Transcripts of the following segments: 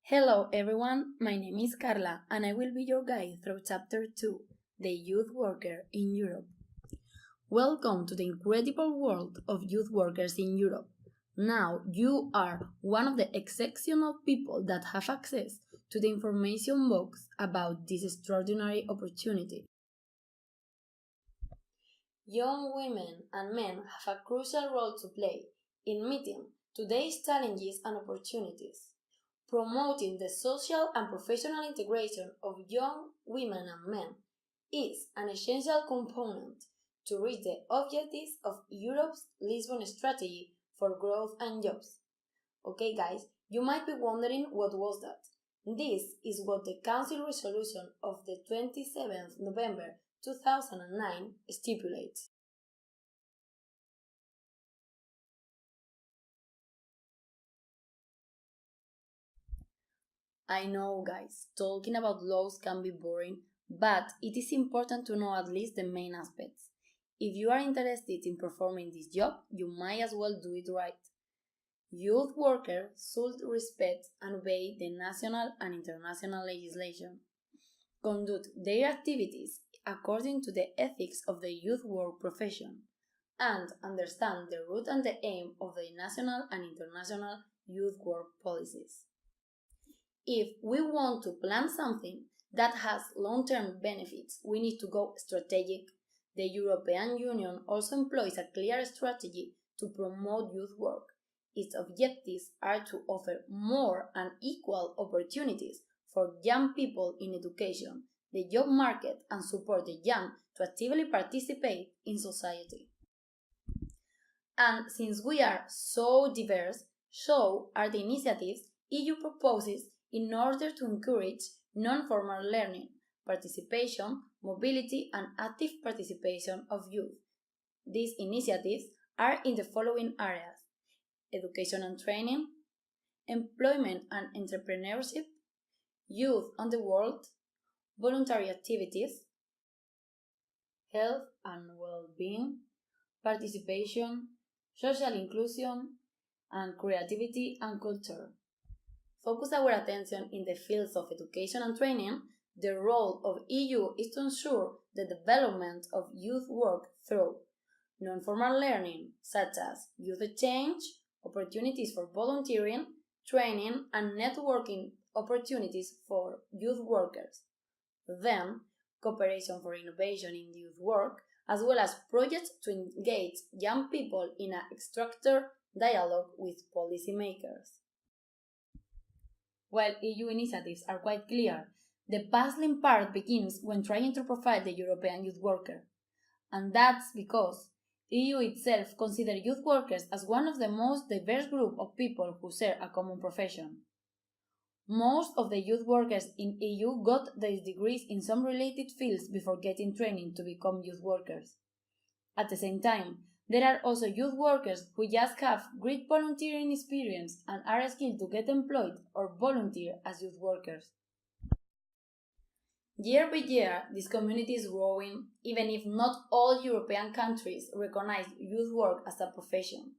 Hello everyone, my name is Carla and I will be your guide through Chapter 2, The Youth Worker in Europe. Welcome to the incredible world of youth workers in Europe. Now you are one of the exceptional people that have access to the information box about this extraordinary opportunity. Young women and men have a crucial role to play in meeting today's challenges and opportunities. Promoting the social and professional integration of young women and men is an essential component to reach the objectives of Europe's Lisbon strategy for growth and jobs. Okay guys, you might be wondering what was that. This is what the Council resolution of the 27th November 2009 stipulates. I know, guys, talking about laws can be boring, but it is important to know at least the main aspects. If you are interested in performing this job, you might as well do it right. Youth workers should respect and obey the national and international legislation, conduct their activities according to the ethics of the youth work profession, and understand the root and the aim of the national and international youth work policies. If we want to plan something that has long-term benefits, we need to go strategic. The European Union also employs a clear strategy to promote youth work. Its objectives are to offer more and equal opportunities for young people in education, the job market, and support the young to actively participate in society. And since we are so diverse, so are the initiatives EU proposes in order to encourage non-formal learning, participation, mobility, and active participation of youth. These initiatives are in the following areas: education and training, employment and entrepreneurship, youth on the world, voluntary activities, health and well-being, participation, social inclusion, and creativity and culture. Focus our attention in the fields of education and training. The role of EU is to ensure the development of youth work through non-formal learning, such as youth exchange, opportunities for volunteering, training, and networking opportunities for youth workers. Then, cooperation for innovation in youth work, as well as projects to engage young people in a structured dialogue with policymakers. While EU initiatives are quite clear, the puzzling part begins when trying to profile the European youth worker. And that's because EU itself considers youth workers as one of the most diverse groups of people who share a common profession. Most of the youth workers in EU got their degrees in some related fields before getting training to become youth workers. At the same time, there are also youth workers who just have great volunteering experience and are skilled to get employed or volunteer as youth workers. Year by year, this community is growing, even if not all European countries recognize youth work as a profession.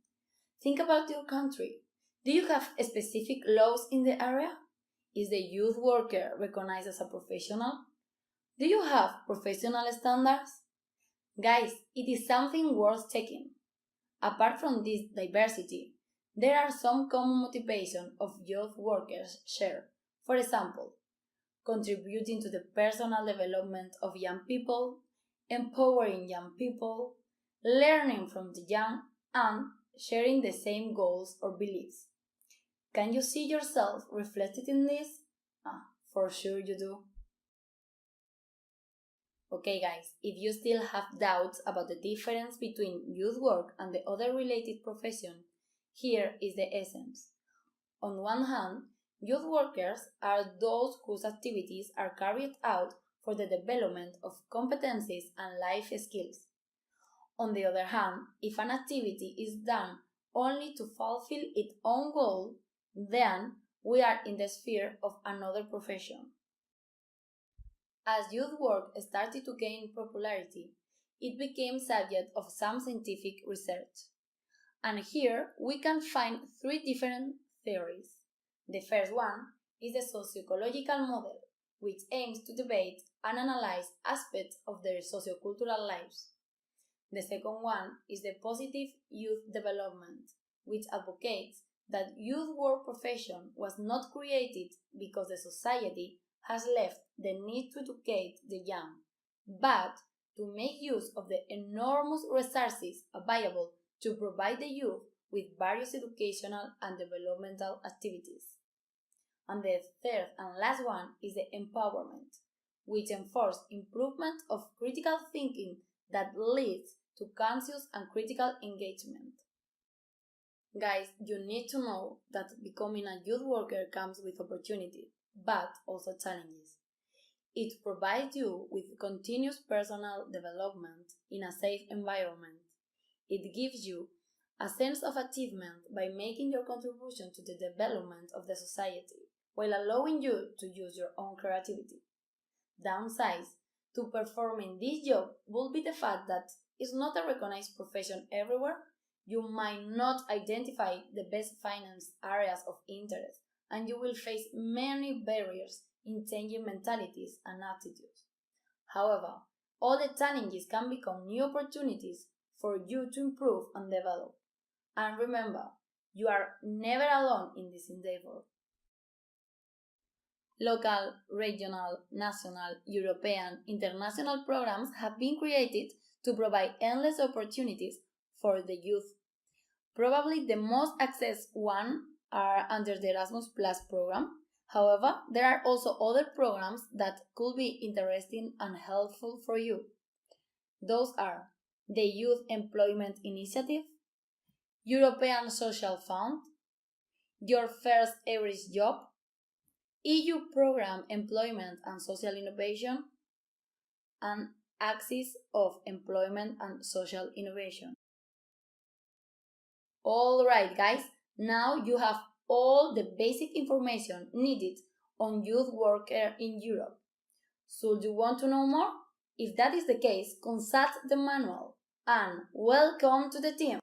Think about your country. Do you have specific laws in the area? Is the youth worker recognized as a professional? Do you have professional standards? Guys, it is something worth checking. Apart from this diversity, there are some common motivations of youth workers share. For example, contributing to the personal development of young people, empowering young people, learning from the young, and sharing the same goals or beliefs. Can you see yourself reflected in this? For sure you do. Okay guys, if you still have doubts about the difference between youth work and the other related profession, here is the essence. On one hand, youth workers are those whose activities are carried out for the development of competencies and life skills. On the other hand, if an activity is done only to fulfill its own goal, then we are in the sphere of another profession. As youth work started to gain popularity, it became subject of some scientific research. And here we can find three different theories. The first one is the socio-ecological model, which aims to debate and analyze aspects of their socio-cultural lives. The second one is the positive youth development, which advocates that youth work profession was not created because the society has left the need to educate the young, but to make use of the enormous resources available to provide the youth with various educational and developmental activities. And the third and last one is the empowerment, which enforces improvement of critical thinking that leads to conscious and critical engagement. Guys, you need to know that becoming a youth worker comes with opportunities, but also challenges. It provides you with continuous personal development in a safe environment. It gives you a sense of achievement by making your contribution to the development of the society, while allowing you to use your own creativity. Downsides to performing this job will be the fact that it's not a recognized profession everywhere. You might not identify the best finance areas of interest, and you will face many barriers in changing mentalities and attitudes. However, all the challenges can become new opportunities for you to improve and develop. And remember, you are never alone in this endeavor. Local, regional, national, European, international programs have been created to provide endless opportunities for the youth. Probably the most accessed one are under the Erasmus Plus program. However, there are also other programs that could be interesting and helpful for you. Those are the Youth Employment Initiative, European Social Fund, Your First Irish Job, EU Program Employment and Social Innovation, and Axis of Employment and Social Innovation. Alright guys, now you have all the basic information needed on youth worker in Europe. Should you want to know more? If that is the case, consult the manual. And welcome to the team!